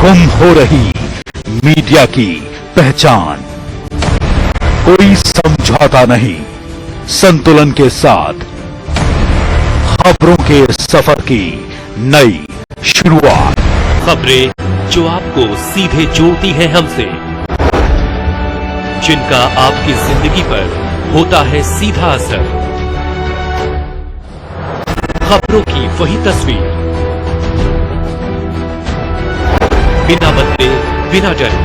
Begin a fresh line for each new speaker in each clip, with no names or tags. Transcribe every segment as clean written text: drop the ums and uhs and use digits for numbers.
गुम हो रही मीडिया की पहचान। कोई समझौता नहीं, संतुलन के साथ खबरों के सफर की नई शुरुआत।
खबरें जो आपको सीधे जोड़ती हैं हमसे, जिनका आपकी जिंदगी पर होता है सीधा असर। खबरों की वही तस्वीर, बिना बदले बिना डरे,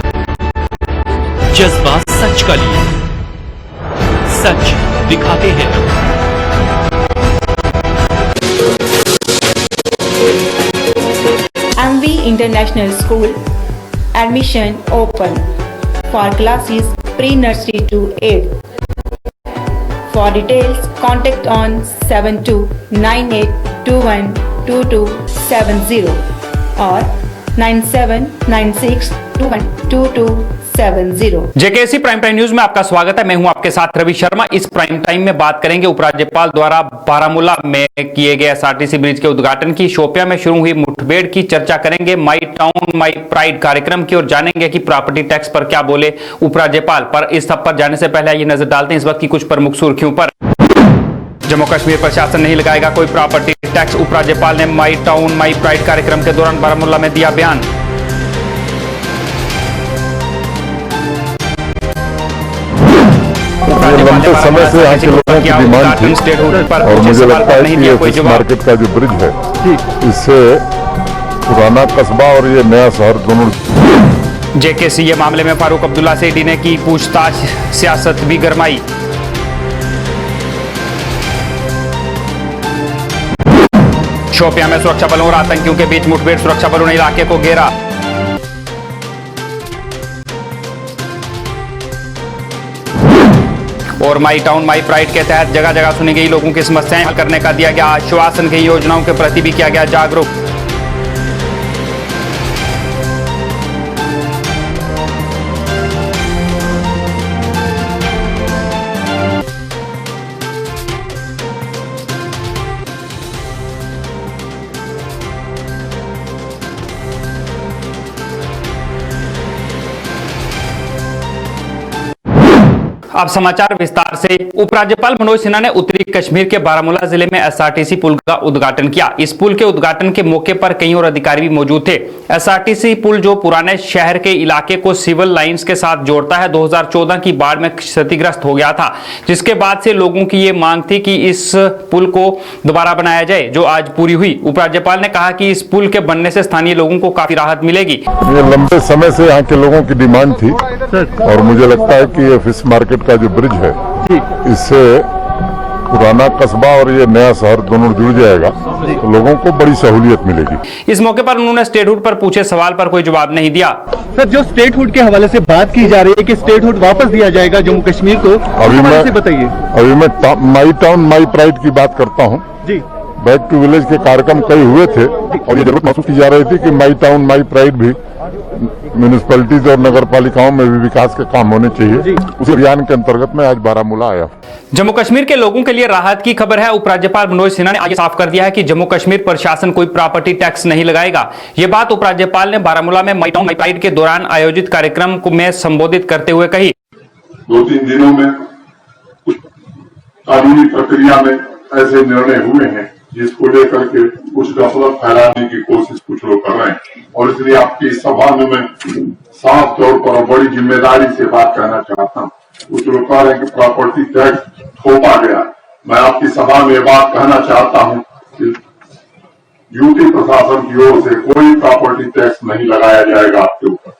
जज्बात सच का लिए, सच दिखाते हैं।
MV International School admission open for classes pre-nursery to 8th. For details, contact on 7298212270 or 9796212270।
JKC prime time news में आपका स्वागत है। मैं हूं आपके साथ रवि शर्मा। इस प्राइम टाइम में बात करेंगे उपराज्यपाल द्वारा बारामूला में किए गए एसआरटीसी ब्रिज के उद्घाटन की, शोपियां में शुरू हुई मुठभेड़ की चर्चा करेंगे, माई टाउन माई प्राइड कार्यक्रम की और जानेंगे कि प्रॉपर्टी टैक्स पर क्या बोले उपराज्यपाल। पर इस सब पर जाने से पहले ये नजर डालते हैं इस वक्त की कुछ प्रमुख सुर्खियों पर। जम्मू कश्मीर प्रशासन नहीं लगाएगा कोई प्रॉपर्टी टैक्स, उपराज्यपाल ने माई टाउन माई प्राइड कार्यक्रम के दौरान बारामूला में दिया बयान।
लंबे समय से यहाँ के लोगों की डिमांड थी और मुझे लगता है कि ये फिश मार्केट का जो ब्रिज है इससे पुराना कस्बा और ये नया शहर दोनों।
जेकेसी ये मामले में फारूक अब्दुल्ला से ईडी ने की पूछताछ, सियासत भी गरमाई। शोपियां में सुरक्षा बलों और आतंकियों के बीच मुठभेड़, सुरक्षा बलों ने इलाके को घेरा। और माई टाउन माई प्राइड के तहत जगह जगह सुनी गई लोगों की समस्याएं हल करने का दिया गया आश्वासन, की योजनाओं के प्रति भी किया गया जागरूक। अब समाचार विस्तार से। उपराज्यपाल मनोज सिन्हा ने उत्तरी कश्मीर के बारामूला जिले में एसआरटीसी पुल का उद्घाटन किया। इस पुल के उद्घाटन के मौके पर कई और अधिकारी भी मौजूद थे। एसआरटीसी पुल जो पुराने शहर के इलाके को सिविल लाइंस के साथ जोड़ता है, 2014 की बाढ़ में क्षतिग्रस्त हो गया था, जिसके बाद से लोगों की ये मांग थी कि इस पुल को दोबारा बनाया जाए, जो आज पूरी हुई। उपराज्यपाल ने कहा कि इस पुल के बनने से स्थानीय लोगों को काफी राहत मिलेगी।
ये लंबे समय से यहाँ के लोगों की डिमांड थी और मुझे लगता है कि ये फिश मार्केट का जो ब्रिज है इससे पुराना कस्बा और ये नया शहर दोनों जुड़ जाएगा, तो लोगों को बड़ी सहूलियत मिलेगी।
इस मौके पर उन्होंने स्टेटहुड पर पूछे सवाल पर कोई जवाब नहीं दिया।
सर, जो स्टेटहुड के हवाले से बात की जा रही है कि स्टेटहुड वापस दिया जाएगा जम्मू कश्मीर को,
अभी मैं
बताइए।
अभी मैं माई टाउन माई प्राइड की बात करता हूँ जी। बैक टू विलेज के कार्यक्रम कई हुए थे और ये जरूरत महसूस की जा रही थी कि माई टाउन माई प्राइड भी म्यूनिसिपैलिटीज और नगर पालिकाओं में भी विकास के काम होने चाहिए। उस अभियान के अंतर्गत मैं आज बारामूला आया।
जम्मू कश्मीर के लोगों के लिए राहत की खबर है। उपराज्यपाल मनोज सिन्हा ने आज साफ कर दिया है कि जम्मू कश्मीर प्रशासन कोई प्रॉपर्टी टैक्स नहीं लगाएगा। ये बात उपराज्यपाल ने बारामूला में माई टाउन माई प्राइड के दौरान आयोजित कार्यक्रम में संबोधित करते हुए कही।
2-3 दिनों में कुछ कानूनी प्रक्रिया में ऐसे निर्णय हुए हैं जिसको लेकर के कुछ गफलत फैलाने की कोशिश कुछ लोग कर रहे हैं और इसलिए आपकी सभा में मैं साफ तौर पर और बड़ी जिम्मेदारी से बात कहना चाहता हूँ। कुछ लोग कह रहे हैं कि प्रॉपर्टी टैक्स थोपा गया। मैं आपकी सभा में बात कहना चाहता हूँ कि यूपी प्रशासन की ओर से कोई प्रॉपर्टी टैक्स नहीं लगाया जाएगा आपके ऊपर,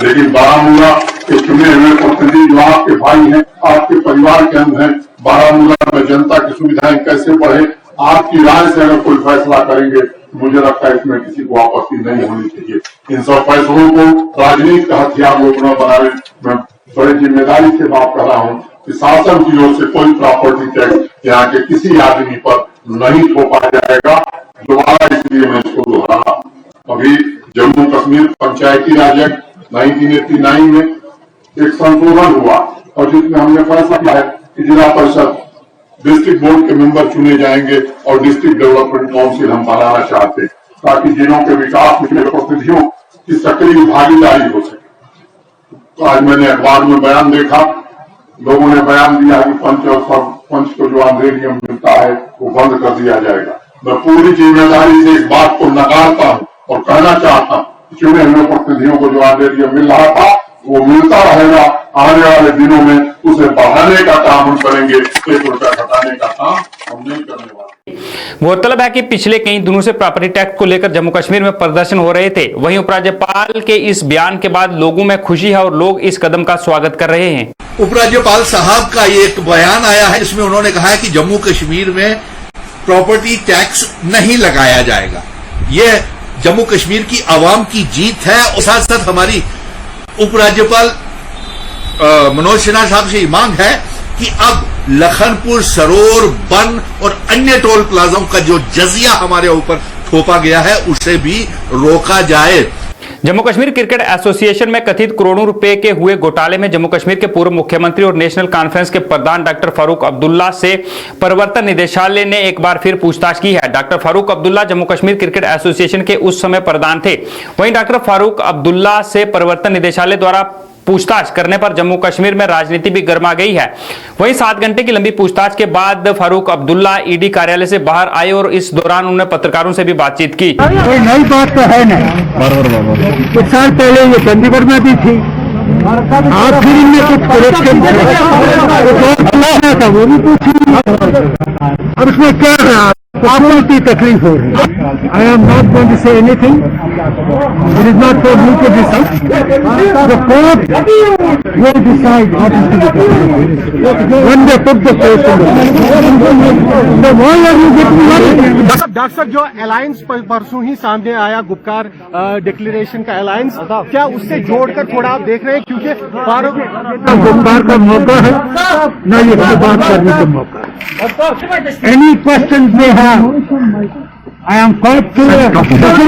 लेकिन बारामूला के चुने हुए प्रतिनिधि जो आपके भाई हैं, आपके परिवार के अंग हैं, बारामूला में जनता की सुविधाएं कैसे बढ़े, आपकी राय से अगर कोई फैसला करेंगे, मुझे लगता है इसमें किसी को आपत्ति नहीं होनी चाहिए। इन सब फैसलों को राजनीति का हथियार लोग न बनावे। मैं बड़ी जिम्मेदारी से बात कर रहा हूँ कि शासन की ओर से कोई प्रॉपर्टी टैक्स यहाँ के किसी आदमी पर नहीं थोपा जाएगा। दोबारा इसलिए मैं इसको दोहरा, अभी जम्मू कश्मीर पंचायती राज एक्ट 1989 में एक संशोधन हुआ और जिसमें हमने फैसला किया है कि जिला परिषद डिस्ट्रिक्ट बोर्ड के मेंबर चुने जाएंगे और डिस्ट्रिक्ट डेवलपमेंट काउंसिल हम बनाना चाहते हैं ताकि जिलों के विकास में प्रतिनिधियों की सक्रिय भागीदारी हो सके। तो आज मैंने अखबार में बयान देखा, लोगों ने बयान दिया कि पंच और सरपंच को जो आंदोलन मिलता है वो बंद कर दिया जाएगा। मैं पूरी जिम्मेदारी से इस बात को नकारता हूँ और कहना चाहता हूँ चुने हुए प्रतिनिधियों को जो आंदोलन मिल रहा था वो मिलता रहेगा। आने वाले दिनों में उसे बढ़ाने का काम हम करेंगे, 1 रुपया घटाने का काम हम नहीं करने वाले।
गौरतलब है कि पिछले कई दिनों से प्रॉपर्टी टैक्स को लेकर जम्मू कश्मीर में प्रदर्शन हो रहे थे। वहीं उपराज्यपाल के इस बयान के बाद लोगों में खुशी है और लोग इस कदम का स्वागत कर रहे हैं।
उपराज्यपाल साहब का ये एक बयान आया है, इसमें उन्होंने कहा है कि जम्मू कश्मीर में प्रॉपर्टी टैक्स नहीं लगाया जाएगा। यह जम्मू कश्मीर की आवाम की जीत है और साथ साथ हमारी उपराज्यपाल मनोज सिन्हा साहब से मांग है कि अब लखनपुर, सरोर, बन और अन्य टोल प्लाजाओं का जो जजिया हमारे ऊपर थोपा गया है उसे भी रोका जाए।
जम्मू कश्मीर क्रिकेट एसोसिएशन में कथित करोड़ों रुपए के हुए घोटाले में जम्मू कश्मीर के पूर्व मुख्यमंत्री और नेशनल कॉन्फ्रेंस के प्रधान डॉक्टर फारूक अब्दुल्ला से प्रवर्तन निदेशालय ने एक बार फिर पूछताछ की है। Doctor Farooq Abdullah Jammu Kashmir cricket association के उस समय प्रधान थे। वहीं डॉक्टर फारूक अब्दुल्ला से प्रवर्तन निदेशालय द्वारा पूछताछ करने पर जम्मू कश्मीर में राजनीति भी गर्मा गई है। वहीं 7 घंटे की लंबी पूछताछ के बाद फारूक अब्दुल्ला ईडी कार्यालय से बाहर आए और इस दौरान उन्होंने पत्रकारों से भी बातचीत की।
कोई नई बात तो है नहीं, कुछ साल पहले ये चंडीगढ़ में भी थी, आखिर में कुछ करेक्शन था वो भी पूछी। अब उसमें क्या है, आपको की तकलीफ हो रही है। I am not going to say anything, it is not for me to decide, the court will decide what is to be done when they put the case in the why are you getting worried.
Doctor साहब, जो alliance परसों ही सामने आया, Gupkar declaration का alliance, क्या उससे जोड़कर थोड़ा आप देख रहे हैं? क्योंकि फारूक
गुपकार का मौका है न ये बात करने का मौका है। Any question they have, I am quite clear. Please don't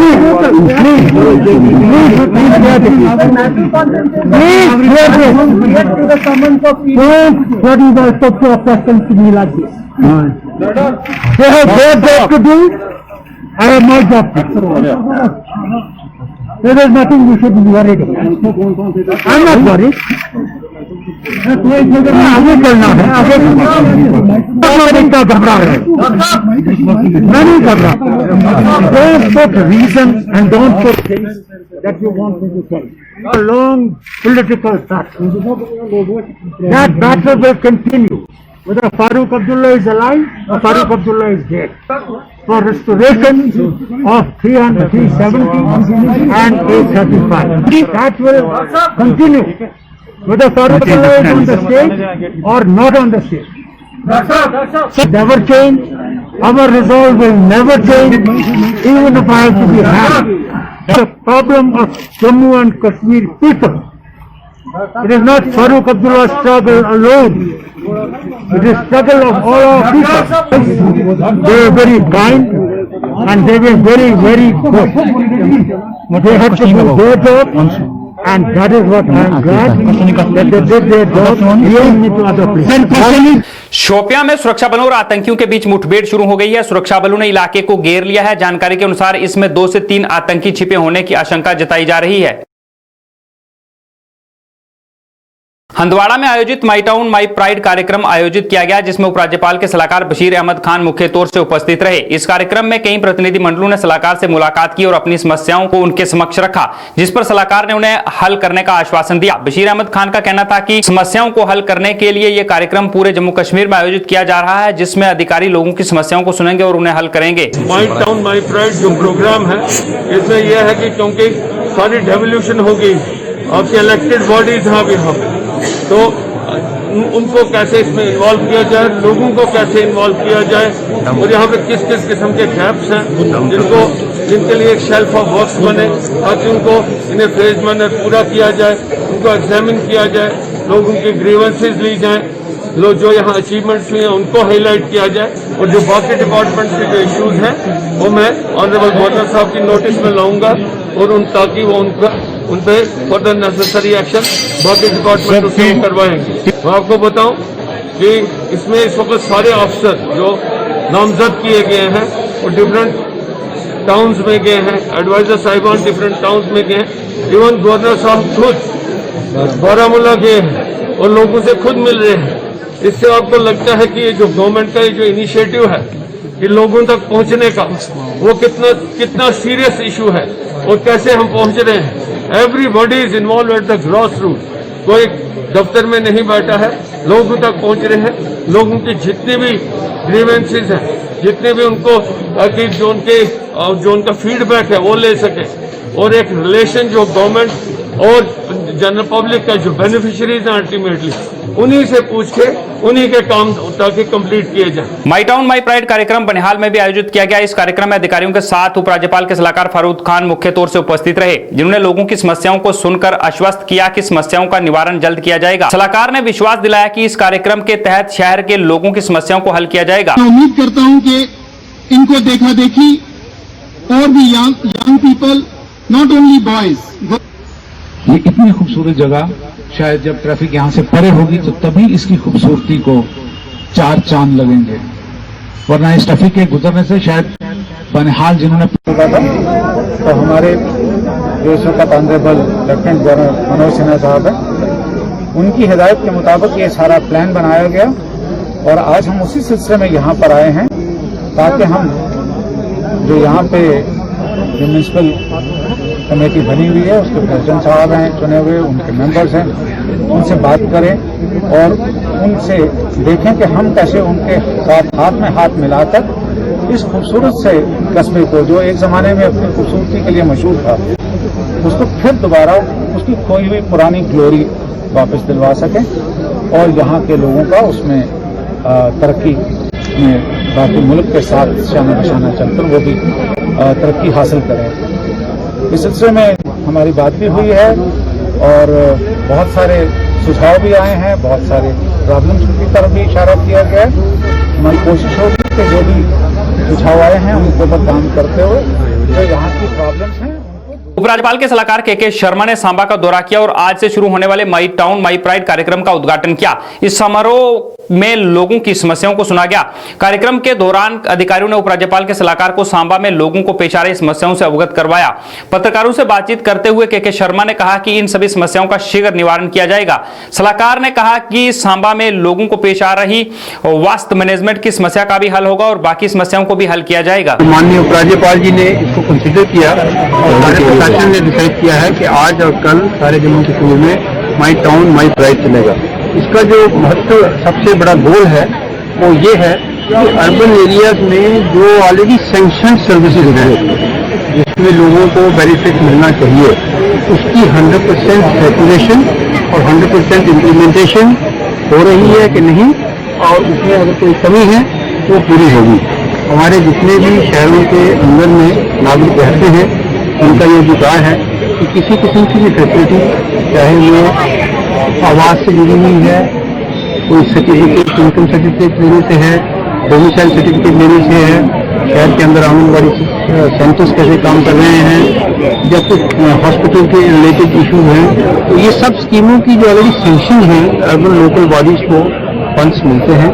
body the structure of questions to me like this. They have their job to do. I have my job to do. There is nothing we should be worried about. I am not worried. आगे चलना है, आगे घबरा रहे, मैं नहीं घबरा। Don't put reason and don't put things that you want me to say. A long political battle. That battle will continue whether Farooq Abdullah is alive or Farooq Abdullah is dead. For restoration of 300, 370 and 835. That will continue. Whether Farooq Abdullah is on the stage or not on the stage. Never change. Our resolve will never change, even if I have to be happy. The problem of Jammu and Kashmir people. It is not Farooq Abdullah's struggle alone. It is struggle of all our people. They were very kind and they were very, very good. They had to do their job. And that is what I am glad that they did their job beyond to other places.
Shopian में सुरक्षा बलों और आतंकियों के बीच मुठभेड़ शुरू हो गई है। सुरक्षा बलों ने इलाके को घेर लिया है। जानकारी के अनुसार इसमें 2 से 3 आतंकी छिपे होने की आशंका जताई जा रही है। हंदवाड़ा में आयोजित माई टाउन माई प्राइड कार्यक्रम आयोजित किया गया, जिसमें उपराज्यपाल के सलाहकार बशीर अहमद खान मुख्य तौर से उपस्थित रहे। इस कार्यक्रम में कई प्रतिनिधि मंडलों ने सलाहकार से मुलाकात की और अपनी समस्याओं को उनके समक्ष रखा, जिस पर सलाहकार ने उन्हें हल करने का आश्वासन दिया। बशीर अहमद खान का कहना था कि समस्याओं को हल करने के लिए यह कार्यक्रम पूरे जम्मू कश्मीर में आयोजित किया जा रहा है, जिसमें अधिकारी लोगों की समस्याओं को सुनेंगे और उन्हें हल करेंगे।
माई टाउन माई प्राइड जो प्रोग्राम है, इसमें यह है कि क्योंकि सारी डेवोल्यूशन होगी, आपकी इलेक्टेड बॉडीज यहाँ तो उनको कैसे इसमें इन्वॉल्व किया जाए, लोगों को कैसे इन्वॉल्व किया जाए और यहाँ पे किस किस किस्म के गैप्स हैं जिनके लिए एक शेल्फ ऑफ वर्क्स बने, ताकि उनको इन्हें फेज मैनर पूरा किया जाए, उनको एग्जामिन किया जाए, लोगों की ग्रीवेंसेज ली जाए, लोग जो यहाँ अचीवमेंट्स हुए हैं उनको हाईलाइट किया जाए और जो बाकी डिपार्टमेंट के जो इश्यूज हैं वो मैं ऑनरेबल गवर्नर साहब की नोटिस में लाऊंगा और ताकि वो उन पे फर्दर नेसेसरी एक्शन बाकी डिपार्टमेंट से करवाएंगे। मैं आपको बताऊं कि इसमें इस वक्त सारे अफसर जो नामजद किए गए हैं और डिफरेंट टाउन्स में गए हैं, एडवाइजर साहिबान डिफरेंट टाउन्स में गए हैं, इवन गवर्नर साहब खुद बारामूला गए हैं और लोगों से खुद मिल रहे हैं। इससे आपको लगता है कि ये जो गवर्नमेंट का ये जो इनिशिएटिव है कि लोगों तक पहुंचने का, वो कितना सीरियस इशू है और कैसे हम पहुंच रहे हैं। Everybody is involve at the grass root, कोई दफ्तर में नहीं बैठा है, लोगों तक पहुंच रहे हैं। लोगों की जितनी भी ग्रीवेंसेस हैं, जितने भी उनको ताकि जो उनका फीडबैक है वो ले सके, और एक रिलेशन जो गवर्नमेंट और जनरल पब्लिक का जो बेनिफिशियरीज हैं अल्टीमेटली उन्हीं से पूछ के उन्हीं के काम ताकि कंप्लीट किए जाए।
माई टाउन माई प्राइड कार्यक्रम बनिहाल में भी आयोजित किया गया। इस कार्यक्रम में अधिकारियों के साथ उपराज्यपाल के सलाहकार फारूक खान मुख्य तौर से उपस्थित रहे, जिन्होंने लोगों की समस्याओं को सुनकर आश्वस्त किया कि समस्याओं का निवारण जल्द किया जाएगा। सलाहकार ने विश्वास दिलाया कि इस कार्यक्रम के तहत शहर के लोगों की समस्याओं को हल किया जाएगा।
मैं उम्मीद करता हूं कि इनको देखा देखी और भी young people, not only boys.
ये इतनी खूबसूरत जगह शायद जब ट्रैफिक यहाँ से परे होगी तो तभी इसकी खूबसूरती को चार चांद लगेंगे, वरना इस ट्रैफिक के गुजरने से शायद बनिहाल जिन्होंने
तो हमारे जो इस वक्त honourable lieutenant governor Manoj Sinha साहब है, उनकी हिदायत के मुताबिक ये सारा प्लान बनाया गया और आज हम उसी सिलसिले में यहाँ पर आए हैं ताकि हम जो यहाँ पे जो म्यूनसिपल कमेटी बनी हुई है उसके प्रेसिडेंट साहब हैं चुने हुए, उनके मेंबर्स हैं, उनसे बात करें और उनसे देखें कि हम कैसे उनके साथ हाथ में हाथ मिलाकर इस खूबसूरत से कस्बे को, जो एक जमाने में अपनी खूबसूरती के लिए मशहूर था, उसको फिर दोबारा उसकी खोई हुई पुरानी ग्लोरी वापस दिलवा सकें और यहाँ के लोगों का उसमें तरक्की में बाकी मुल्क के साथ शाना बशाना चलकर वो भी तरक्की हासिल करें। इस सिलसिले में हमारी बात भी हुई है और बहुत सारे सुझाव भी आए हैं, बहुत सारे प्रॉब्लम्स की तरफ भी इशारा किया गया है। हमारी कोशिश होगी कि जो भी सुझाव आए हैं उनके ऊपर काम करते हुए जो यहाँ की प्रॉब्लम्स हैं।
उपराज्यपाल के सलाहकार के शर्मा ने सांबा का दौरा किया और आज से शुरू होने वाले माई टाउन माई प्राइड कार्यक्रम का उद्घाटन किया। इस समारोह में लोगों की समस्याओं को सुना गया। कार्यक्रम के दौरान अधिकारियों ने उपराज्यपाल के सलाहकार को सांबा में लोगों को पेश आ रही समस्याओं से अवगत करवाया। पत्रकारों से बातचीत करते हुए के शर्मा ने कहा कि इन सभी समस्याओं का शीघ्र निवारण किया जाएगा। सलाहकार ने कहा कि सांबा में लोगों को पेश आ रही वास्तु मैनेजमेंट की समस्या का भी हल होगा और बाकी समस्याओं को भी हल किया जाएगा।
माननीय उपराज्यपाल जी ने इसको कंसिडर किया और सारे प्रशासन ने डिसाइड किया है कि आज और कल सारे जम्मू कश्मीर में माई टाउन माई प्राइड चलेगा। इसका जो महत्व सबसे बड़ा गोल है वो ये है कि अर्बन एरियाज में जो ऑलरेडी सैंक्शन सर्विसेज हैं जिसमें लोगों को बेनिफिट मिलना चाहिए, उसकी 100% सैचुरेशन और 100% इम्प्लीमेंटेशन हो रही है कि नहीं, और उसमें अगर कोई कमी है वो पूरी होगी। हमारे जितने भी शहरों के अंदर में नागरिक रहते हैं उनका ये अधिकार है कि किसी किस्म की भी फैसिलिटी, चाहे वो आवास से जुड़ी हुई है, कोई सर्टिफिकेट इनकम सर्टिफिकेट लेने से है, डोमिसाइल सर्टिफिकेट लेने से है, शहर के अंदर आंगनबाड़ी सेंटर्स कैसे काम कर रहे हैं, या कुछ हॉस्पिटल के रिलेटेड इशूज हैं, तो ये सब स्कीमों की जो ऑलरेडी सेंक्शन है अर्बन लोकल बॉडीज को फंड्स मिलते हैं।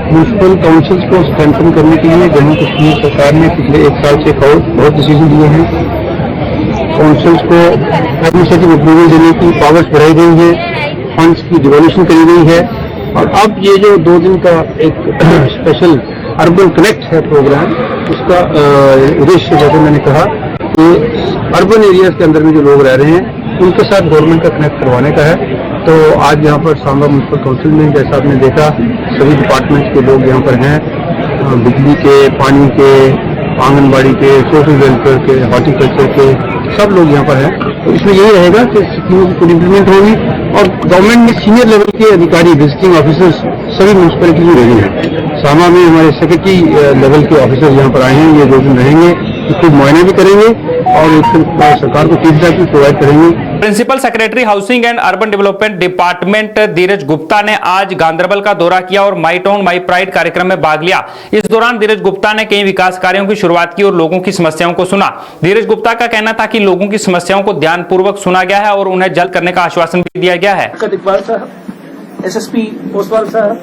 म्यूनसिपल काउंसिल्स को स्ट्रेंथन करने के लिए जम्मू कश्मीर सरकार ने पिछले 1 साल से बहुत डिसीजन लिए हैं। काउंसिल्स को एडमिनिस्ट्रेटिव अप्रूवल देने की पावर्स बढ़ाई गई है, फंड्स की डिवोल्यूशन करी गई है, और अब ये जो 2 दिन का एक स्पेशल अर्बन कनेक्ट है प्रोग्राम, उसका उद्देश्य जैसे मैंने कहा कि अर्बन एरियाज के अंदर में जो लोग रह रहे हैं उनके साथ गवर्नमेंट का कनेक्ट करवाने का है। तो आज यहाँ पर सांबा म्यूनसिपल काउंसिल में जैसा आपने देखा सभी डिपार्टमेंट्स के लोग यहाँ पर हैं, बिजली के, पानी के, आंगनबाड़ी के, सोशल वेलफेयर के, हॉर्टिकल्चर के, सब लोग यहाँ पर हैं। तो इसमें यही रहेगा कि स्कीमों की पूरी इम्प्लीमेंट होगी और गवर्नमेंट में सीनियर लेवल के अधिकारी, विजिटिंग ऑफिसर्स सभी म्यूनसिपैलिटी में रेडी हैं। सांबा में हमारे सेक्रेटरी लेवल के ऑफिसर्स यहाँ पर आए हैं, ये 2 दिन रहेंगे, इसको मुआयना भी करेंगे और सरकार को फीडबैक भी प्रोवाइड करेंगे।
Principal secretary housing and urban development department Dheeraj Gupta ने आज गांधरबल का दौरा किया और माई टाउन माई प्राइड कार्यक्रम में भाग लिया। इस दौरान धीरज गुप्ता ने कई विकास कार्यों की शुरुआत की और लोगों की समस्याओं को सुना। धीरज गुप्ता का कहना था कि लोगों की समस्याओं को ध्यानपूर्वक सुना गया है और उन्हें जल्द करने का आश्वासन भी दिया गया है।
SSP पोस्टवाल साहब,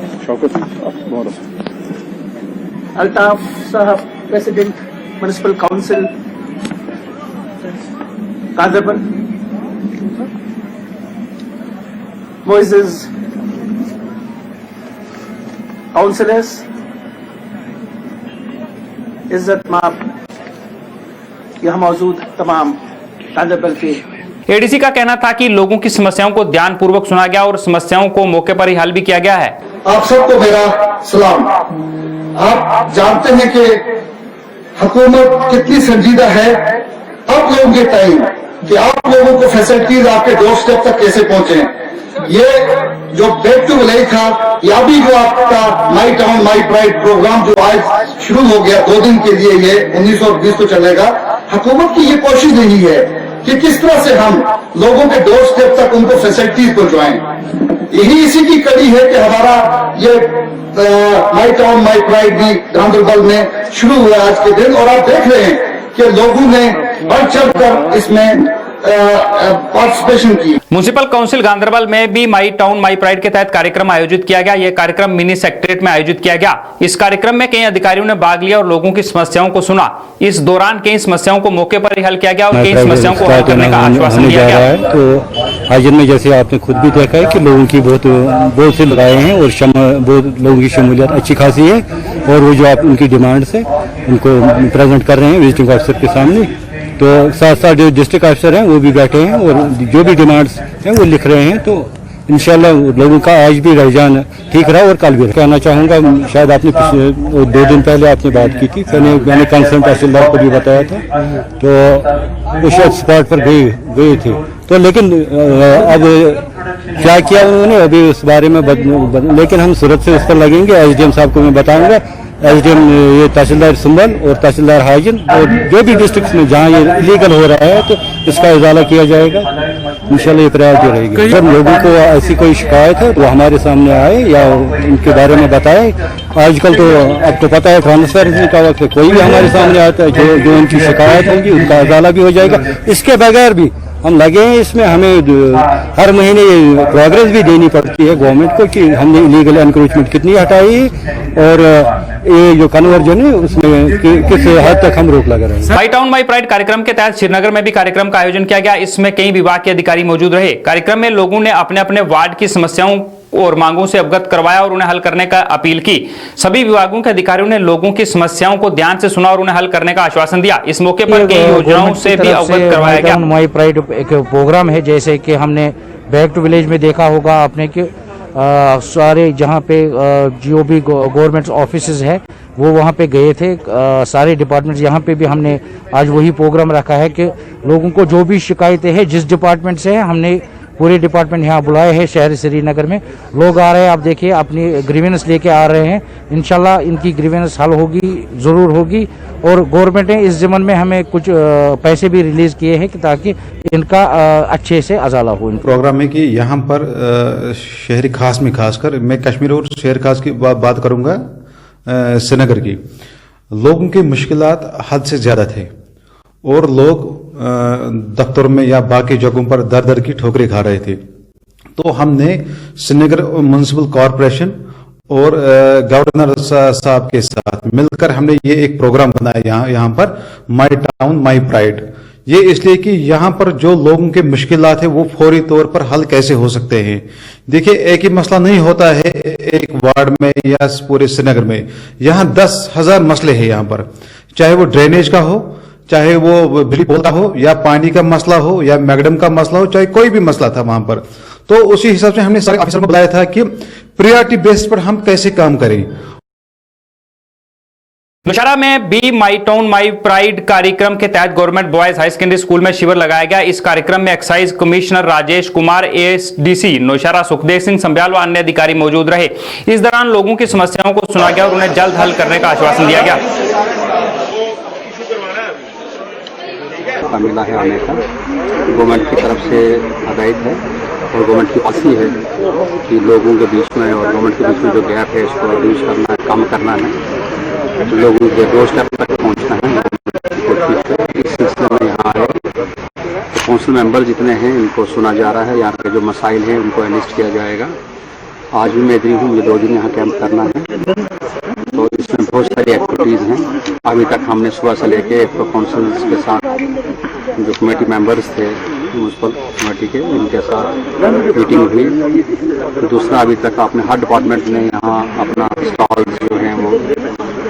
अल्ताफ साहब, president municipal council, Gandarbal, Moises, councillors, इज्जत माब, यहाँ मौजूद तमाम गांधरबल के
एडीसी का कहना था कि लोगों की समस्याओं को ध्यानपूर्वक सुना गया और समस्याओं को मौके पर ही हल भी किया गया है।
आप सबको मेरा सलाम। आप जानते हैं कि हुकूमत कितनी संजीदा है। अब लोगों के टाइम कि आप लोगों को फैसिलिटीज आपके डोर स्टेप तक कैसे पहुंचे। ये जो बैक टू विलेज था या भी जो आपका my town my pride program जो आज शुरू हो गया 2 दिन के लिए, ये 19 और 20 को चलेगा। हुकूमत की ये कोशिश नहीं है कि किस तरह से हम लोगों के डोर स्टेप तक उनको फैसिलिटीज पहुंचाएं। यही इसी की कड़ी है कि हमारा ये माई टाउन माई प्राइड भी गांधरबल में शुरू हुआ आज के दिन, और आप देख रहे हैं कि लोगों ने बढ़ चढ़कर इसमें पार्टिसिपेशन की।
म्युनिसिपल काउंसिल गांधरबल में भी माई टाउन माई प्राइड के तहत कार्यक्रम आयोजित किया गया। यह कार्यक्रम मिनी सेक्रेटरीट में आयोजित किया गया। इस कार्यक्रम में कई अधिकारियों ने भाग लिया और लोगों की समस्याओं को सुना। इस दौरान कई समस्याओं को मौके पर ही हल किया गया और कई समस्याओं को हल करने का आश्वासन दिया गया है।
तो आज में जैसे आपने खुद भी देखा है कि लोगों की बहुत से लगाए हैं और बहुत लोगों की शमूलियत अच्छी खासी है, और वो जो आप उनकी डिमांड्स है उनको प्रेजेंट कर रहे हैं विजिटिंग ऑफिसर के सामने। तो साथ साथ जो डिस्ट्रिक्ट ऑफिसर हैं वो भी बैठे हैं और जो भी डिमांड्स हैं वो लिख रहे हैं। तो इंशाल्लाह लोगों का आज भी रुझान ठीक रहा और कल भी। कहना चाहूँगा, शायद आपने 2 दिन पहले आपने बात की थी, मैंने कंसर्न तहसीलदार को भी बताया था, तो वो शायद स्पॉट पर गए थे। तो लेकिन अब क्या किया उन्होंने अभी उस बारे में लेकिन हम सूरत से उस पर लगेंगे। एसडीएम साहब को मैं बताऊंगा, एसडीएम ये तहसीलदार संभल और तहसीलदार हाजिन और जो भी डिस्ट्रिक्ट में जहाँ ये इलीगल हो रहा है तो इसका इजाला किया जाएगा। इंशाल्लाह ये प्रायोरिटी रहेगी। जब लोगों को ऐसी कोई शिकायत है वो हमारे सामने आए या उनके बारे में बताए। आजकल तो अब तो पता है ट्रांसपेरेंसी का वक्त है, कोई भी हमारे सामने आता है जो उनकी शिकायत होगी उनका इजाला भी हो जाएगा। इसके बगैर भी हम लगे हैं इसमें, हमें हर महीने प्रोग्रेस भी देनी पड़ती है गवर्नमेंट को कि हमने इलीगल एनक्रोचमेंट कितनी हटाई और ये जो कन्वर्जन है उसमें किस हद तक हम रोक लगा रहे हैं।
माई टाउन माई प्राइड कार्यक्रम के तहत श्रीनगर में भी कार्यक्रम का आयोजन किया गया। इसमें कई विभाग के अधिकारी मौजूद रहे। कार्यक्रम में लोगों ने अपने अपने वार्ड की समस्याओं और मांगों से अवगत करवाया और उन्हें हल करने का अपील की। सभी विभागों के अधिकारियों ने लोगों की समस्याओं को ध्यान से सुना और उन्हें हल करने का आश्वासन दिया। इस मौके पर कई योजनाओं से भी अवगत करवाया गया।
माई प्राइड एक प्रोग्राम है, जैसे कि हमने बैक टू विलेज में देखा होगा आपने कि सारे जहाँ पे जो भी गवर्नमेंट ऑफिसेज है वो वहाँ पे गए थे, सारे डिपार्टमेंट्स। यहाँ पे भी हमने आज वही प्रोग्राम रखा है कि लोगों को जो भी शिकायतें हैं जिस डिपार्टमेंट से है, हमने पूरे डिपार्टमेंट यहाँ बुलाए हैं। शहर श्रीनगर में लोग आ रहे हैं, आप देखिए अपनी ग्रीवेंस लेके आ रहे हैं। इंशाल्लाह इनकी ग्रीवेंस हल होगी, ज़रूर होगी। और गवर्नमेंट ने इस ज़मन में हमें कुछ पैसे भी रिलीज किए हैं कि ताकि इनका अच्छे से अजाला हो।
प्रोग्राम में कि यहाँ पर शहरी खास में खासकर मैं कश्मीर और शहर खास की बात करूँगा। श्रीनगर की लोगों की मुश्किलात हद से ज़्यादा थे और लोग दफ्तरों में या बाकी जगहों पर दर दर की ठोकरें खा रहे थे। तो हमने श्रीनगर म्युनिसिपल कॉरपोरेशन और गवर्नर साहब के साथ मिलकर हमने ये एक प्रोग्राम बनाया यहाँ पर माई टाउन माई प्राइड। ये इसलिए कि यहाँ पर जो लोगों के मुश्किलात है वो फौरी तौर पर हल कैसे हो सकते हैं। देखिए, एक ही मसला नहीं होता है एक वार्ड में या पूरे श्रीनगर में। यहाँ 10,000 मसले हैं यहाँ पर, चाहे वो ड्रेनेज का हो, चाहे वो बिजली पोल का हो, या पानी का मसला हो, या मैगडम का मसला हो, चाहे कोई भी मसला था वहां पर। तो उसी हिसाब से हमने सारे ऑफिसर को बताया था कि प्रायोरिटी बेस पर हम कैसे काम करें।
नौशहरा में भी माई टाउन माई प्राइड कार्यक्रम के तहत government boys high secondary school में शिविर लगाया गया। इस कार्यक्रम में excise commissioner Rajesh Kumar, ASDC Nowshera Sukhdev Singh Sambyal व अन्य अधिकारी मौजूद रहे। इस दौरान लोगों की समस्याओं को सुना गया और उन्हें जल्द हल करने का आश्वासन दिया गया।
मिला है आने का गवर्नमेंट की तरफ से हदायत है और गवर्नमेंट की पॉलिसी है कि लोगों के बीच में और गवर्नमेंट के बीच में जो गैप है इसको रिड्यूस करना है, कम करना है, लोगों के डोर स्टेप तक पहुंचना है। इस सिलसिले में यहाँ आए काउंसिल मेंबर जितने हैं इनको सुना जा रहा है। यहाँ के जो मसाइल हैं उनको एलिस्ट किया जाएगा। आज भी मैं इधर हूँ, मुझे 2 दिन यहाँ कैंप करना है। तो इसमें बहुत सारी एक्टिविटीज़ हैं। अभी तक हमने सुबह से लेके काउंसिल्स के साथ जो कमेटी मेंबर्स थे म्यूनसिपल कमेटी के, उनके साथ मीटिंग हुई। दूसरा, अभी तक आपने हर डिपार्टमेंट ने यहाँ अपना स्टॉल्स जो हैं वो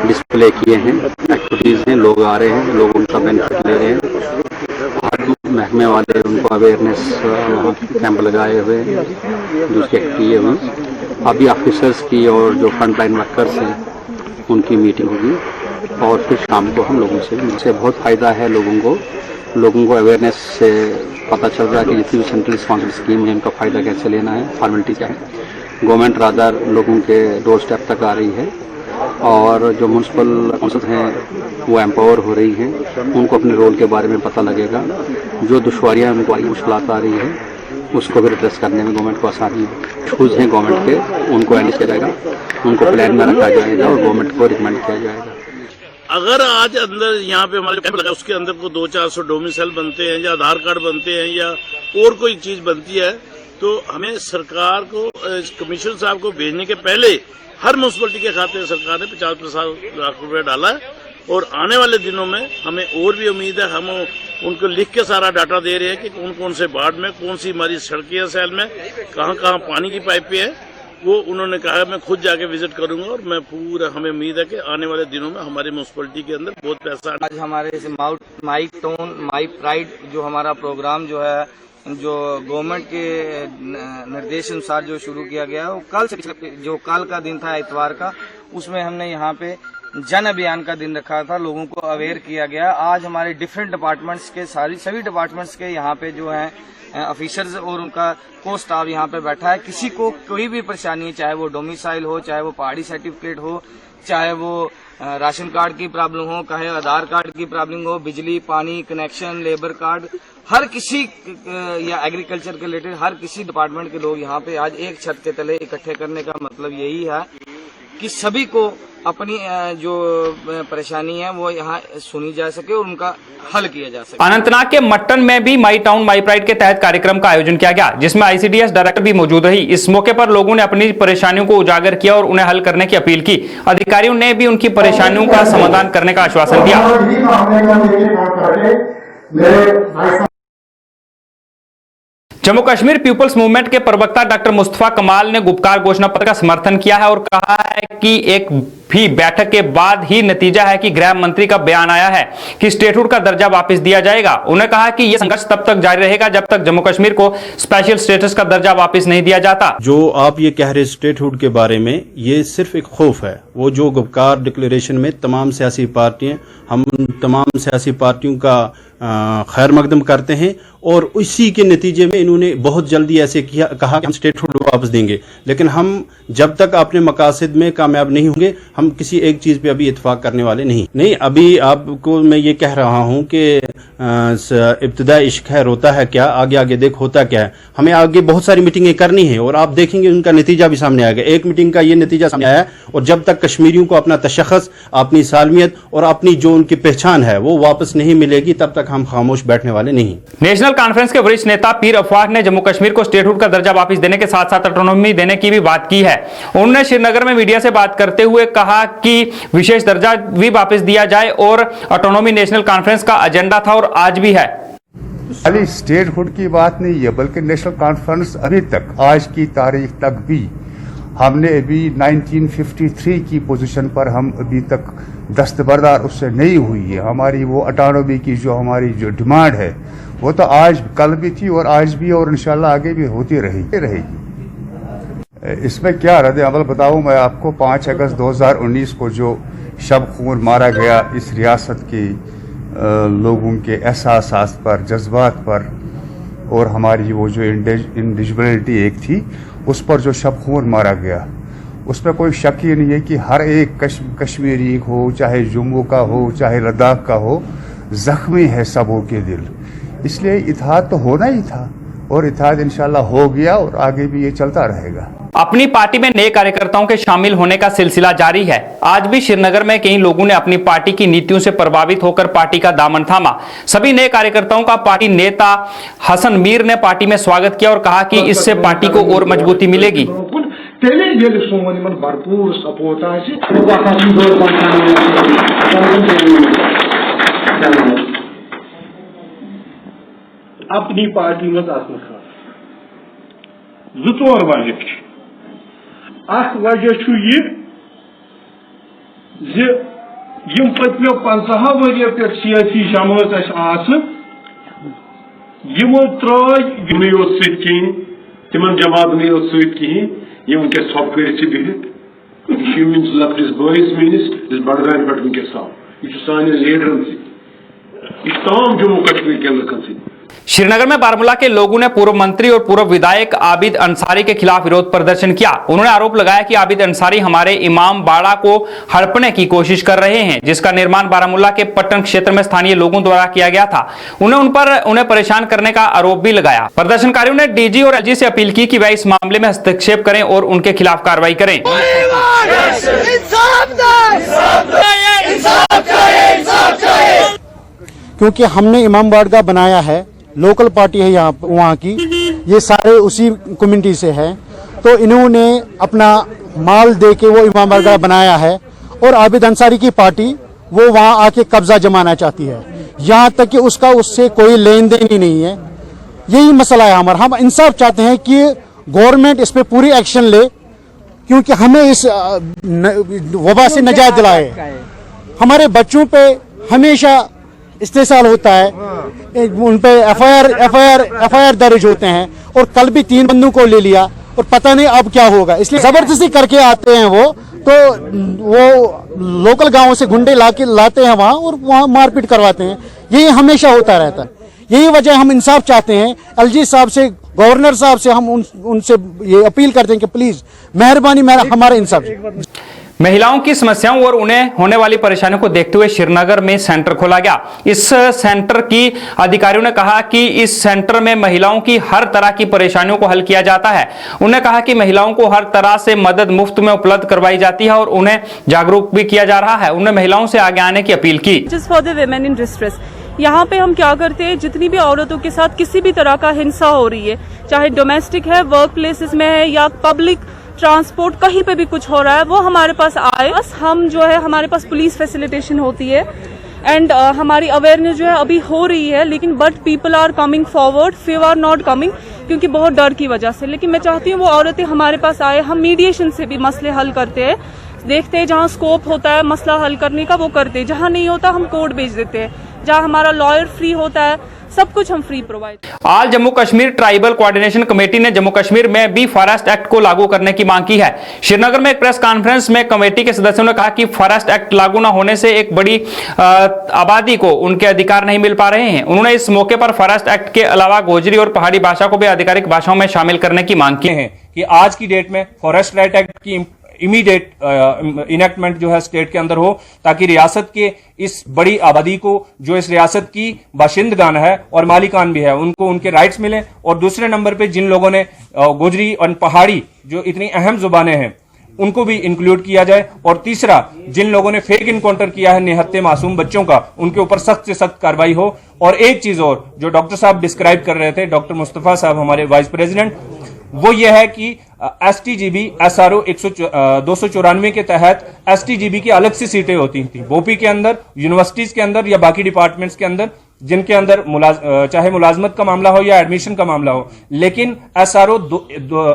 डिस्प्ले किए हैं, एक्टिविटीज़ हैं, लोग आ रहे हैं, लोग उनका बेनिफिट ले रहे हैं। हर महकमे वाले उनको अवेयरनेस कैंप लगाए हुए, दूसरी एक्टिविटी हुई। अभी ऑफिसर्स की और जो फ्रंट लाइन वर्कर्स हैं उनकी मीटिंग होगी और फिर शाम को हम लोगों से बहुत फ़ायदा है। लोगों को अवेयरनेस से पता चल रहा है कि जितनी भी सेंट्रल स्पॉन्सर्ड स्कीम है उनका फ़ायदा कैसे लेना है, फॉर्मेलिटी क्या है। गवर्नमेंट रादर लोगों के डोर स्टेप तक आ रही है और जो म्यूनसिपल काउंसिल हैं वो एम्पावर हो रही हैं, उनको अपने रोल के बारे में पता लगेगा। जो दुश्वारियाँ उनको आई मुश्किलात आ रही है उसको भी एड्रेस करने में गवर्नमेंट को आसानी है। इशूज़ हैं गवर्नमेंट के, उनको एंड किया जाएगा, उनको प्लान में रखा जाएगा और गवर्नमेंट को रिकमेंड किया जाएगा।
अगर आज अंदर यहाँ पे हमारे कैंप लगा उसके अंदर को 200-400 डोमिसाइल बनते हैं या आधार कार्ड बनते हैं या और कोई चीज बनती है, तो हमें सरकार को कमिश्नर साहब को भेजने के पहले हर म्यूनसिपलिटी के खाते सरकार ने 50 लाख रुपए डाला है और आने वाले दिनों में हमें और भी उम्मीद है। हम उनको लिख के सारा डाटा दे रहे हैं कि कौन कौन से वार्ड में कौन सी हमारी सड़कें हैं, शहर में कहाँ पानी की पाइपें हैं, वो उन्होंने कहा है मैं खुद जाके विजिट करूंगा और मैं पूरा, हमें उम्मीद है कि आने वाले दिनों में हमारे म्यूनसिपलिटी के अंदर बहुत पैसा।
आज हमारे माई टाउन माई प्राइड जो हमारा प्रोग्राम जो है, जो गवर्नमेंट के निर्देश अनुसार जो शुरू किया गया है, वो कल का दिन था इतवार का, उसमें हमने यहाँ पे जन अभियान का दिन रखा था, लोगों को अवेयर किया गया। आज हमारे डिफरेंट डिपार्टमेंट्स के सभी डिपार्टमेंट्स के यहाँ पे जो हैं ऑफिसर्स और उनका को स्टाफ यहाँ पे बैठा है। किसी को कोई भी परेशानी है, चाहे वो डोमिसाइल हो, चाहे वो पहाड़ी सर्टिफिकेट हो, चाहे वो राशन कार्ड की प्रॉब्लम हो, चाहे आधार कार्ड की प्रॉब्लम हो, बिजली पानी कनेक्शन, लेबर कार्ड, हर किसी या एग्रीकल्चर के रिलेटेड हर किसी डिपार्टमेंट के लोग यहाँ पे आज एक छत के तले इकट्ठे करने का मतलब यही है कि सभी को अपनी जो परेशानी है वो यहाँ सुनी जा सके और उनका हल किया जा सके।
अनंतनाग के मट्टन में भी माई टाउन माई प्राइड के तहत कार्यक्रम का आयोजन किया गया, जिसमें आईसीडीएस डायरेक्टर भी मौजूद रही। इस मौके पर लोगों ने अपनी परेशानियों को उजागर किया और उन्हें हल करने की अपील की। अधिकारियों ने भी उनकी परेशानियों का समाधान करने का आश्वासन दिया। जम्मू कश्मीर पीपल्स मूवमेंट के प्रवक्ता डॉक्टर मुस्तफा कमाल ने गुपकार घोषणा पत्र का समर्थन किया है और कहा है कि एक भी बैठक के बाद ही नतीजा है कि गृह मंत्री का बयान आया है कि स्टेटहुड का दर्जा वापस दिया जाएगा। उन्होंने कहा कि यह संघर्ष तब तक जारी रहेगा जब तक जम्मू कश्मीर को स्पेशल स्टेटस का दर्जा वापस नहीं दिया जाता।
जो आप ये कह रहे स्टेटहुड के बारे में, ये सिर्फ एक खौफ है। वो जो गुपकार डिक्लेरेशन में तमाम सियासी पार्टियां, हम तमाम सियासी पार्टियों का खैर मकदम करते हैं और उसी के नतीजे में इन्होंने बहुत जल्दी ऐसे कहा कि हम स्टेटहुड वापस देंगे, लेकिन हम जब तक अपने मकासद में कामयाब नहीं होंगे हम किसी एक चीज पे अभी इत्तेफाक करने वाले नहीं। अभी आपको मैं ये कह रहा हूं कि इब्तिदा इश्क है रोता है क्या, आगे आगे देख होता क्या है। हमें आगे बहुत सारी मीटिंगें करनी है और आप देखेंगे उनका नतीजा भी सामने आएगा। एक मीटिंग का ये नतीजा सामने आया और जब तक कश्मीरियों को अपना तशख़्ख़ुस, अपनी सालमियत और अपनी जो उनकी पहचान है वो वापस नहीं मिलेगी, तब तक हम खामोश बैठने वाले नहीं।
नेशनल कॉन्फ्रेंस के वरिष्ठ नेता पीर अफवाह ने जम्मू कश्मीर को स्टेटहुड का दर्जा वापस देने के साथ साथ ऑटोनॉमी देने की भी बात की है। उन्होंने श्रीनगर में मीडिया से बात करते हुए कहा कि विशेष दर्जा भी वापस दिया जाए और ऑटोनॉमी नेशनल कॉन्फ्रेंस का एजेंडा था और आज भी है।
खाली स्टेटहुड की बात नहीं है, बल्कि नेशनल कॉन्फ्रेंस अभी तक आज की तारीख तक भी हमने अभी 1953 की पोजीशन पर हम अभी तक दस्तबरदार उससे नहीं हुई है। हमारी वो ऑटोनॉमी की जो हमारी जो डिमांड है वो तो आज कल भी थी और आज भी और इंशाल्लाह आगे भी होती रहेगी। इसमें क्या रद्द अमल बताऊं मैं आपको। 5 अगस्त 2019 को जो शब खून मारा गया इस रियासत के लोगों के एहसास पर, जज्बात पर, और हमारी वो जो इंडिविजुअलिटी एक थी उस पर जो शब खून मारा गया, उसमें कोई शक ही नहीं है कि हर एक कश्मीरी हो, चाहे जम्मू का हो, चाहे लद्दाख का हो, जख्मी है सबों के दिल। इसलिए इत्तेहाद तो होना ही था और इत्तेहाद इंशाल्लाह हो गया और आगे भी ये चलता रहेगा।
अपनी पार्टी में नए कार्यकर्ताओं के शामिल होने का सिलसिला जारी है। आज भी श्रीनगर में कई लोगों ने अपनी पार्टी की नीतियों से प्रभावित होकर पार्टी का दामन थामा। सभी नए कार्यकर्ताओं का पार्टी नेता हसन मीर ने पार्टी में स्वागत किया और कहा कि इससे पार्टी को और मजबूती मिलेगी।
तेले ये सोन इन भरपूर सपोर्ट अपनी पार्टी मज जोर वजह वजह यह पत्मो 50 वरियो पे सियासी जमात यमो त्रय कहें तिम जमात कहें ये वनकस थप कर बिहित लकटिस बस मेनिस बडगाम पे वनकस आव यह सान लीडरन सह तमाम जम्मू कश्मीर के लुकन सह।
श्रीनगर में बारामूला के लोगों ने पूर्व मंत्री और पूर्व विधायक आबिद अंसारी के खिलाफ विरोध प्रदर्शन किया। उन्होंने आरोप लगाया कि आबिद अंसारी हमारे इमाम बाड़ा को हड़पने की कोशिश कर रहे हैं, जिसका निर्माण बारामूला के पट्टन क्षेत्र में स्थानीय लोगों द्वारा किया गया था। उन्हें परेशान करने का आरोप भी लगाया। प्रदर्शनकारियों ने डीजी और एलजी से अपील की कि वह इस मामले में हस्तक्षेप करें और उनके खिलाफ कार्रवाई करें।
क्योंकि हमने इमाम बाड़ा बनाया है, लोकल पार्टी है यहाँ वहाँ की, ये सारे उसी कम्युनिटी से हैं, तो इन्होंने अपना माल दे के वो इमाम बाड़ा बनाया है और आबिद अंसारी की पार्टी वो वहाँ आके कब्जा जमाना चाहती है, यहाँ तक कि उसका उससे कोई लेन देन ही नहीं है। यही मसला है हमारा। हम इंसाफ चाहते हैं कि गवर्नमेंट इस पे पूरी एक्शन ले, क्योंकि हमें इस वबा से निजात दिलाए। हमारे बच्चों पे हमेशा इस्तेसाल होता है, उन पे एफआईआर दर्ज होते हैं और कल भी 3 बंदों को ले लिया और पता नहीं अब क्या होगा। इसलिए जबरदस्ती करके आते हैं वो लोकल गांवों से गुंडे लाते हैं वहां और वहां मारपीट करवाते हैं। यही हमेशा होता रहता है। यही वजह हम इंसाफ चाहते हैं एलजी साहब से, गवर्नर साहब से। हम उनसे ये अपील करते हैं कि प्लीज मेहरबानी हमारा इंसाफ।
महिलाओं की समस्याओं और उन्हें होने वाली परेशानियों को देखते हुए श्रीनगर में सेंटर खोला गया। इस सेंटर की अधिकारियों ने कहा कि इस सेंटर में महिलाओं की हर तरह की परेशानियों को हल किया जाता है। उन्होंने कहा कि महिलाओं को हर तरह से मदद मुफ्त में उपलब्ध करवाई जाती है और उन्हें जागरूक भी किया जा रहा है। उन्होंने महिलाओं से आगे आने की अपील की।
Just for the women in distress, यहाँ पे हम क्या करते हैं, जितनी भी औरतों के साथ किसी भी तरह का हिंसा हो रही है, चाहे डोमेस्टिक है, वर्क प्लेसेस में है या पब्लिक ट्रांसपोर्ट, कहीं पे भी कुछ हो रहा है, वो हमारे पास आए। बस हम जो है, हमारे पास पुलिस फैसिलिटेशन होती है एंड हमारी अवेयरनेस जो है अभी हो रही है, लेकिन but people are coming forward, few are not coming, क्योंकि बहुत डर की वजह से। लेकिन मैं चाहती हूँ वो औरतें हमारे पास आए। हम मीडिएशन से भी मसले हल करते हैं, देखते हैं जहाँ स्कोप होता है मसला हल करने का वो करते हैं, जहाँ नहीं होता हम कोर्ट भेज देते हैं, जहाँ हमारा लॉयर फ्री होता है, सब कुछ हम फ्री प्रोवाइड।
आज Jammu Kashmir tribal coordination committee ने जम्मू कश्मीर में भी फॉरेस्ट एक्ट को लागू करने की मांग की है। श्रीनगर में एक प्रेस कॉन्फ्रेंस में कमेटी के सदस्यों ने कहा कि फॉरेस्ट एक्ट लागू न होने से एक बड़ी आबादी को उनके अधिकार नहीं मिल पा रहे हैं। उन्होंने इस मौके पर फॉरेस्ट एक्ट के अलावा गोजरी और पहाड़ी भाषा को भी आधिकारिक भाषाओं में शामिल करने की मांग की है
कि आज की डेट में फॉरेस्ट राइट एक्ट की इमीडिएट इनेक्टमेंट जो है स्टेट के अंदर हो, ताकि रियासत के इस बड़ी आबादी को, जो इस रियासत की बाशिंदगान है और मालिकान भी है, उनको उनके राइट्स मिले। और दूसरे नंबर पे जिन लोगों ने गोजरी और पहाड़ी जो इतनी अहम जुबानें हैं उनको भी इंक्लूड किया जाए। और तीसरा, जिन लोगों ने फेक इनकाउंटर किया है निहत्थे मासूम बच्चों का, उनके ऊपर सख्त से सख्त कार्रवाई हो। और एक चीज और जो डॉक्टर साहब डिस्क्राइब कर रहे थे, डॉक्टर मुस्तफा साहब हमारे वाइस प्रेसिडेंट, वो ये है कि एसटीजीबी SRO 294 के तहत एसटीजीबी की अलग सी सीटें होती थी बोपी के अंदर, यूनिवर्सिटीज के अंदर या बाकी डिपार्टमेंट्स के अंदर, जिनके अंदर चाहे मुलाजमत का मामला हो या एडमिशन का मामला हो। लेकिन SRO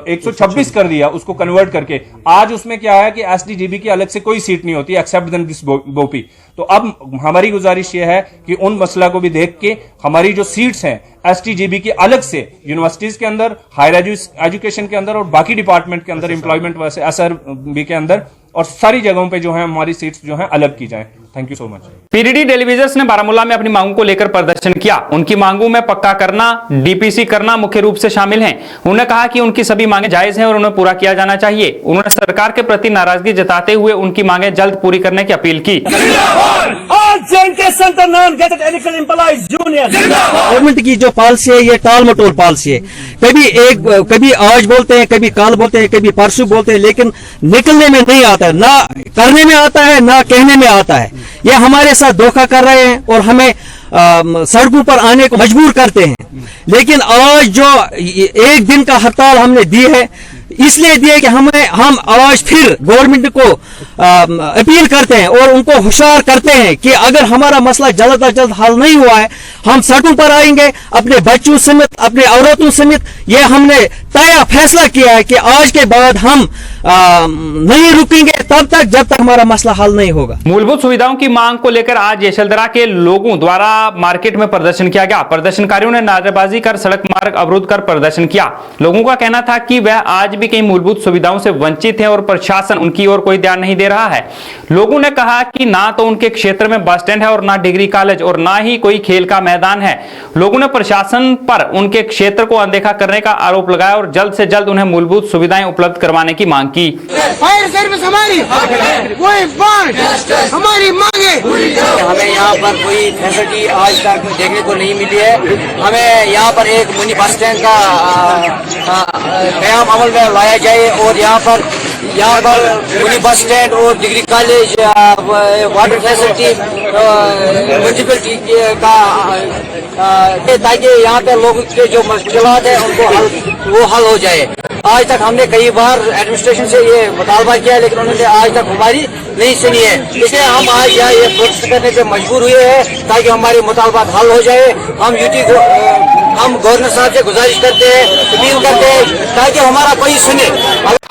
126 कर दिया उसको कन्वर्ट करके। आज उसमें क्या है कि एसटीजीबी की अलग से कोई सीट नहीं होती एक्सेप्ट देन दिस बोपी। तो अब हमारी गुजारिश यह है कि उन मसला को भी देख के हमारी जो सीट्स हैं एसटीजीबी की अलग से यूनिवर्सिटीज के अंदर, हायर एजुकेशन के अंदर और बाकी डिपार्टमेंट के अंदर, एम्प्लॉयमेंट वैसे SRB के अंदर और सारी जगहों पे जो है हमारी सीट्स जो है अलग की जाए। Thank you so much.
PDD television ने बारामूला में अपनी मांगों को लेकर प्रदर्शन किया। उनकी मांगों में पक्का करना, डीपीसी करना मुख्य रूप से शामिल हैं। उन्होंने कहा कि उनकी सभी मांगे जायज हैं और उन्हें पूरा किया जाना चाहिए। उन्होंने सरकार के प्रति नाराजगी जताते हुए उनकी मांगे जल्द पूरी करने की अपील की।
गवर्नमेंट की जो पॉलिसी है ये टाल मटोल पॉलिसी है। कभी आज बोलते हैं, कभी कल बोलते हैं, कभी परसों बोलते हैं, लेकिन निकलने में नहीं आता है, ना करने में आता है, ना कहने में आता है। ये हमारे साथ धोखा कर रहे हैं और हमें सड़कों पर आने को मजबूर करते हैं। लेकिन आज जो एक दिन का हड़ताल हमने दी है, इसलिए दिए कि हम आज फिर गवर्नमेंट को अपील करते हैं और उनको होशियार करते हैं कि अगर हमारा मसला जल्द अज जल्द हल नहीं हुआ है, हम सड़कों पर आएंगे अपने बच्चों समेत, अपने औरतों समेत। ये हमने तय फैसला किया है कि आज के बाद हम नहीं रुकेंगे तब तक जब तक हमारा मसला हल नहीं होगा।
मूलभूत सुविधाओं की मांग को लेकर आज यशलदरा के लोगों द्वारा मार्केट में प्रदर्शन किया गया। प्रदर्शनकारियों ने नारेबाजी कर सड़क मार्ग अवरुद्ध कर प्रदर्शन किया। लोगों का कहना था कि वह आज भी कई मूलभूत सुविधाओं से वंचित हैं और प्रशासन उनकी ओर कोई ध्यान नहीं दे रहा है। लोगों ने कहा कि ना तो उनके क्षेत्र में बस स्टैंड है और ना डिग्री कॉलेज और ना ही कोई खेल का मैदान है। लोगों ने प्रशासन पर उनके क्षेत्र को अनदेखा करने का आरोप लगाया और जल्द से जल्द उन्हें मूलभूत सुविधाएं उपलब्ध करवाने की मांग की।
फायर सर्विस हमारी कोई बात हमारी मांगे।
हमें यहाँ पर कोई फैसिलिटी आज तक देखने को नहीं मिली है। हमें यहाँ पर एक मिनी बस स्टैंड का कयाम अमल में लाया जाए और यहाँ पर मिनी बस स्टैंड और degree college, water facility municipality का, ताकि यहाँ पे लोगों के जो मुश्किलात है उनको वो हल हो जाए। आज तक हमने कई बार एडमिनिस्ट्रेशन से ये मुतालबा किया है लेकिन उन्होंने आज तक हमारी नहीं सुनी है। इसलिए हम आज यहाँ ये प्रोटेस्ट करने पे मजबूर हुए हैं ताकि हमारे मुतालबा हल हो जाए। हम गवर्नर साहब से गुजारिश करते हैं, अपील करते हैं ताकि हमारा कोई सुने।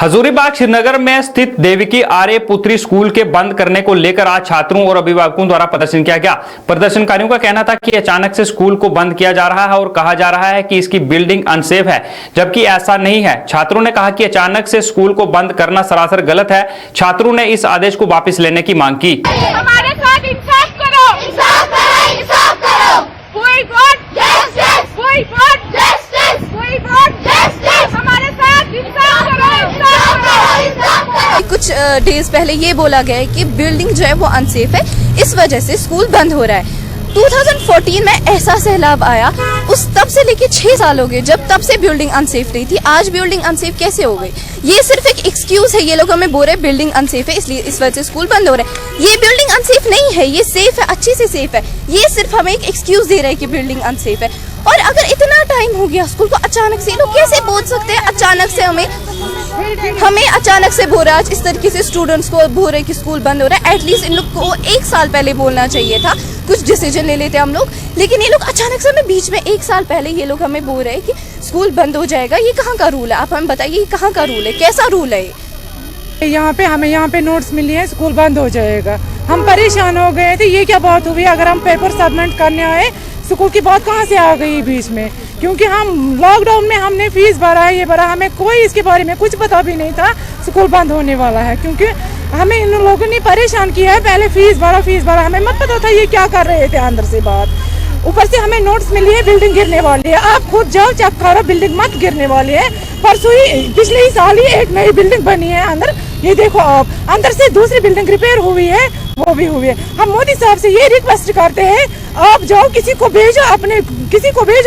हजूरीबाग श्रीनगर में स्थित देविकी आर्य पुत्री स्कूल के बंद करने को लेकर आज छात्रों और अभिभावकों द्वारा प्रदर्शन किया गया। प्रदर्शनकारियों का कहना था कि अचानक से स्कूल को बंद किया जा रहा है और कहा जा रहा है कि इसकी बिल्डिंग अनसेफ है, जबकि ऐसा नहीं है। छात्रों ने कहा कि अचानक से स्कूल को बंद करना सरासर गलत है। छात्रों ने इस आदेश को वापस लेने की मांग की।
हमारे साथ इंसाफ करो, इंसाफ करो, इंसाफ करो। We want justice, we want justice, we want justice। हमारे साथ इंसाफ करो, इंसाफ करो, इंसाफ करो।
कुछ डेज पहले ये बोला गया है कि बिल्डिंग जो है वो अनसेफ है, इस वजह से स्कूल बंद हो रहा है। 2014 में ऐसा सैलाब आया, उस तब से लेके 6 साल हो गए जब तब से बिल्डिंग अनसेफ नहीं थी। आज बिल्डिंग अनसेफ कैसे हो गई? ये सिर्फ एक एक्सक्यूज है। ये लोग हमें बोल रहे हैं बिल्डिंग अनसेफ है इसलिए इस वजह से स्कूल बंद हो रहा है। ये बिल्डिंग अनसेफ नहीं है, ये सेफ है, अच्छे से सेफ है। ये सिर्फ हमें एक एक्सक्यूज दे रहा है कि बिल्डिंग अनसेफ है। और अगर इतना टाइम हो गया स्कूल को, अचानक से लोग कैसे बोल सकते हैं? अचानक से हमें अचानक से बोल रहा है, इस तरीके से स्टूडेंट्स को बोल रहे कि स्कूल बंद हो रहा है। एटलीस्ट इन लोग को 1 साल पहले बोलना चाहिए था, कुछ डिसीजन ले लेते हम लोग। लेकिन ये लोग अचानक से हमें बीच में 1 साल पहले ये लोग हमें बोल रहे हैं कि स्कूल बंद हो जाएगा। ये कहाँ का रूल है? आप हमें बताइए, ये कहाँ का रूल है? कैसा रूल है?
हमें यहाँ पे नोट्स मिली है स्कूल बंद हो जाएगा। हम परेशान हो गए थे, ये क्या बात हुई? अगर हम पेपर सबमिट करने आए, स्कूल की बात कहाँ से आ गई बीच में? क्योंकि हम लॉकडाउन में हमने फीस भरा है, ये भरा, हमें कोई इसके बारे में कुछ पता भी नहीं था स्कूल बंद होने वाला है। क्योंकि हमें इन लोगों ने परेशान किया है, पहले फीस भरा, हमें मत पता था ये क्या कर रहे थे अंदर से बात। ऊपर से हमें नोट्स मिली है बिल्डिंग गिरने वाली है। आप खुद जाओ चेक करो, बिल्डिंग मत गिरने वाली है। परसों ही पिछले ही साल ही एक नई बिल्डिंग बनी है अंदर, ये देखो आप, अंदर से दूसरी बिल्डिंग रिपेयर हुई है, वो भी हुई है। हम मोदी साहब से ये रिक्वेस्ट करते हैं, आप जाओ किसी को भेजो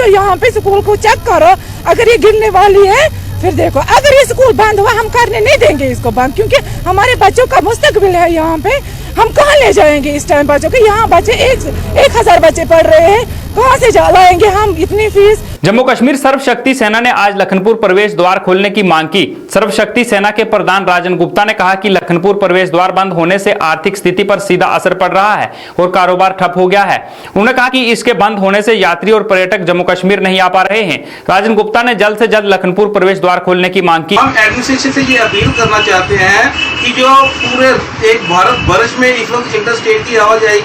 यहाँ पे स्कूल को चेक करो, अगर ये गिरने वाली है फिर देखो। अगर ये स्कूल बंद हुआ, हम करने नहीं देंगे इसको बंद, क्योंकि हमारे बच्चों का मुस्तकबिल है यहाँ पे। हम कहाँ ले जाएंगे इस टाइम बच्चों को? यहाँ बच्चे 1000 बच्चे पढ़ रहे हैं, कहाँ से लाएंगे हम इतनी फीस?
जम्मू कश्मीर सर्वशक्ति सेना ने आज लखनपुर प्रवेश द्वार खोलने की मांग की। सर्वशक्ति सेना के प्रधान राजन गुप्ता ने कहा कि लखनपुर प्रवेश द्वार बंद होने से आर्थिक स्थिति पर सीधा असर पड़ रहा है और कारोबार ठप हो गया है। उन्होंने कहा कि इसके बंद होने से यात्री और पर्यटक जम्मू कश्मीर नहीं आ पा रहे हैं। राजन गुप्ता ने जल्द से जल्द लखनपुर प्रवेश द्वार खोलने की मांग की।
हम एडमिनिस्ट्रेशन से ये अपील करना चाहते हैं कि जो पूरे एक भारत वर्ष में इस वक्त इंटर स्टेट की आवाजाही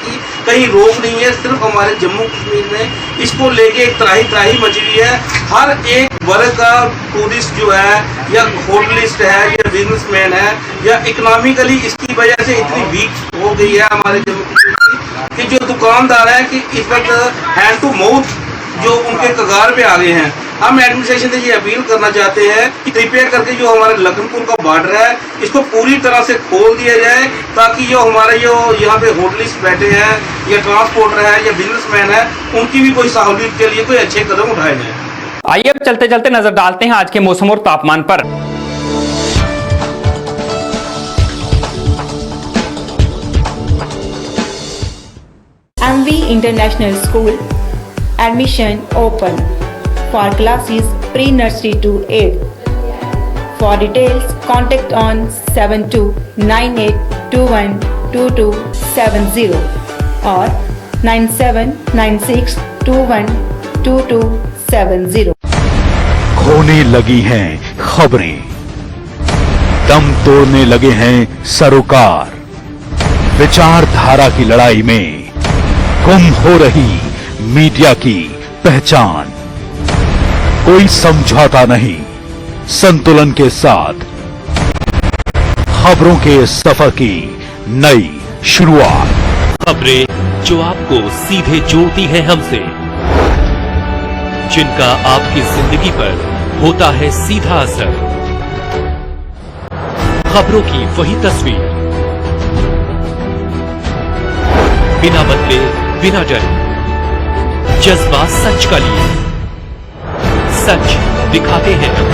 कहीं रोक नहीं है, सिर्फ हमारे जम्मू कश्मीर में इसको लेके एक त्राही मची हुई है। हर एक वर्ग का टूरिस्ट जो है या होटलिस्ट है या बिजनेसमैन है या इकोनॉमिकली इसकी वजह से इतनी वीक हो गई है हमारे जम्मू कश्मीर की, कि जो दुकानदार है कि इस वक्त हैंड टू माउथ जो उनके कगार पे आ गए हैं। हम एडमिनिस्ट्रेशन से ये अपील करना चाहते हैं कि कृपया करके जो हमारे लखनपुर का बॉर्डर है इसको पूरी तरह से खोल दिया जाए, ताकि जो हमारे जो यहाँ पे होटलिस्ट बैठे हैं या ट्रांसपोर्टर है या बिजनेसमैन है, उनकी भी कोई सहूलियत के लिए कोई अच्छे कदम उठाए जाए।
आइए अब चलते चलते नजर डालते हैं आज के मौसम और तापमान पर।
MV International School admission open for classes pre-nursery to 8th For details, contact on 7298212270 or 9796212270.
खोने लगी हैं खबरें, दम तोड़ने लगे हैं सरोकार, विचारधारा की लड़ाई में गुम हो रही मीडिया की पहचान। कोई समझौता नहीं, संतुलन के साथ खबरों के सफर की नई शुरुआत।
खबरें जो आपको सीधे जोड़ती हैं हमसे, जिनका आपकी जिंदगी पर होता है सीधा असर। खबरों की वही तस्वीर, बिना बदले बिना डरे, जज्बा सच का लिए, सच दिखाते हैं हम।